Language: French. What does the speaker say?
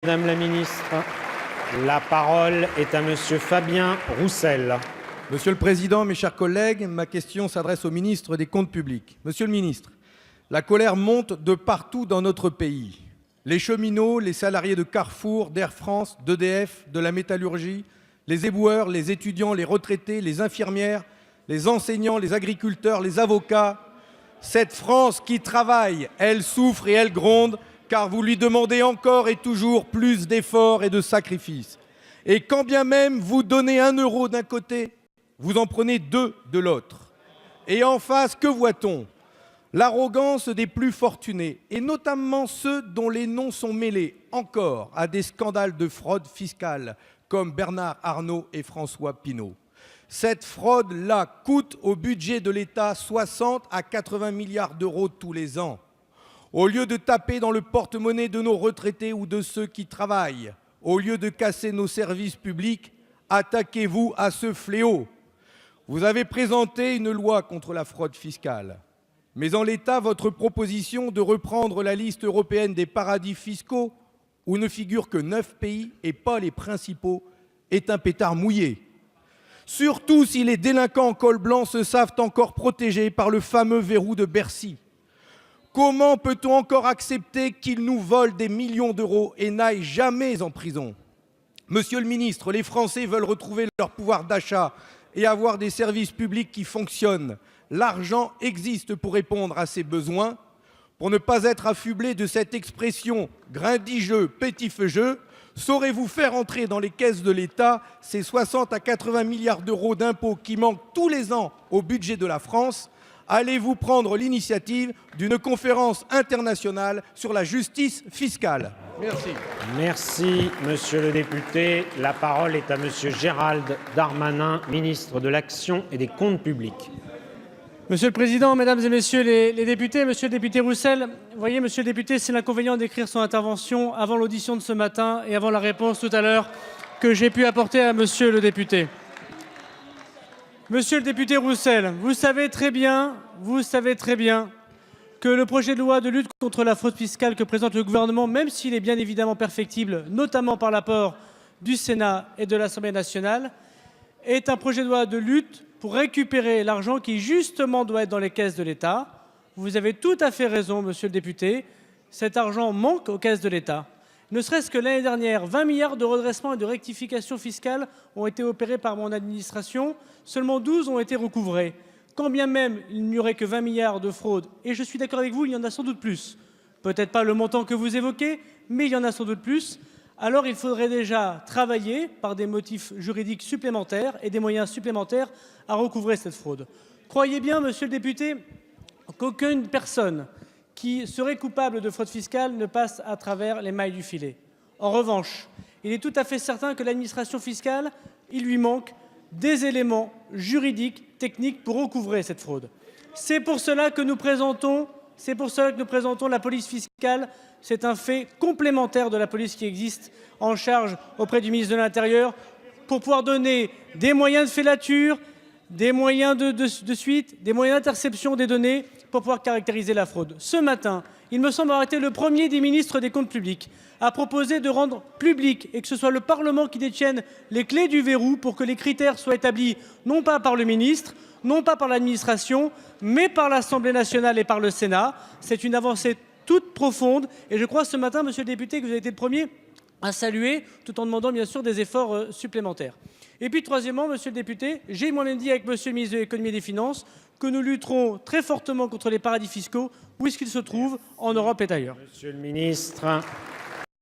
Madame la ministre, la parole est à Monsieur Fabien Roussel. Monsieur le Président, mes chers collègues, ma question s'adresse au ministre des Comptes publics. Monsieur le ministre, la colère monte de partout dans notre pays. Les cheminots, les salariés de Carrefour, d'Air France, d'EDF, de la métallurgie, les éboueurs, les étudiants, les retraités, les infirmières, les enseignants, les agriculteurs, les avocats. Cette France qui travaille, elle souffre et elle gronde, car vous lui demandez encore et toujours plus d'efforts et de sacrifices. Et quand bien même vous donnez 1 euro d'un côté, vous en prenez 2 de l'autre. Et en face, que voit-on? L'arrogance des plus fortunés, et notamment ceux dont les noms sont mêlés encore à des scandales de fraude fiscale, comme Bernard Arnault et François Pinault. Cette fraude-là coûte au budget de l'État 60 à 80 milliards d'euros tous les ans. Au lieu de taper dans le porte-monnaie de nos retraités ou de ceux qui travaillent, au lieu de casser nos services publics, attaquez-vous à ce fléau. Vous avez présenté une loi contre la fraude fiscale. Mais en l'état, votre proposition de reprendre la liste européenne des paradis fiscaux, où ne figurent que 9 pays et pas les principaux, est un pétard mouillé. Surtout si les délinquants en col blanc se savent encore protégés par le fameux verrou de Bercy. Comment peut-on encore accepter qu'ils nous volent des millions d'euros et n'aillent jamais en prison? Monsieur le ministre, les Français veulent retrouver leur pouvoir d'achat et avoir des services publics qui fonctionnent. L'argent existe pour répondre à ces besoins. Pour ne pas être affublé de cette expression « grindigeux, petit-feu-jeu », saurez-vous faire entrer dans les caisses de l'État ces 60 à 80 milliards d'euros d'impôts qui manquent tous les ans au budget de la France? Allez-vous prendre l'initiative d'une conférence internationale sur la justice fiscale? Merci. Merci, monsieur le député. La parole est à monsieur Gérald Darmanin, ministre de l'Action et des Comptes publics. Monsieur le Président, Mesdames et Messieurs les députés, Monsieur le député Roussel, vous voyez, Monsieur le député, c'est l'inconvénient d'écrire son intervention avant l'audition de ce matin et avant la réponse tout à l'heure que j'ai pu apporter à Monsieur le député. Monsieur le député Roussel, vous savez très bien que le projet de loi de lutte contre la fraude fiscale que présente le gouvernement, même s'il est bien évidemment perfectible, notamment par l'apport du Sénat et de l'Assemblée nationale, est un projet de loi de lutte pour récupérer l'argent qui justement doit être dans les caisses de l'État. Vous avez tout à fait raison, monsieur le député, cet argent manque aux caisses de l'État. Ne serait-ce que l'année dernière, 20 milliards de redressement et de rectification fiscale ont été opérés par mon administration, seulement 12 ont été recouvrés. Quand bien même il n'y aurait que 20 milliards de fraude, et je suis d'accord avec vous, il y en a sans doute plus. Peut-être pas le montant que vous évoquez, mais il y en a sans doute plus. Alors il faudrait déjà travailler par des motifs juridiques supplémentaires et des moyens supplémentaires à recouvrer cette fraude. Croyez bien, monsieur le député, qu'aucune personne qui serait coupable de fraude fiscale ne passe à travers les mailles du filet. En revanche, il est tout à fait certain que l'administration fiscale, il lui manque des éléments juridiques, techniques pour recouvrer cette fraude. C'est pour cela que nous présentons la police fiscale. C'est un fait complémentaire de la police qui existe en charge auprès du ministre de l'Intérieur pour pouvoir donner des moyens de filature, des moyens de suite, des moyens d'interception des données pour pouvoir caractériser la fraude. Ce matin, il me semble avoir été le premier des ministres des Comptes publics à proposer de rendre public et que ce soit le Parlement qui détienne les clés du verrou pour que les critères soient établis non pas par le ministre, non pas par l'administration, mais par l'Assemblée nationale et par le Sénat. C'est une avancée toute profonde et je crois ce matin, monsieur le député, que vous avez été le premier à saluer, tout en demandant bien sûr des efforts supplémentaires. Et puis troisièmement, monsieur le député, j'ai moi-même dit avec monsieur le ministre de l'économie et des finances que nous lutterons très fortement contre les paradis fiscaux, où est-ce qu'ils se trouvent, en Europe et ailleurs. Monsieur le ministre.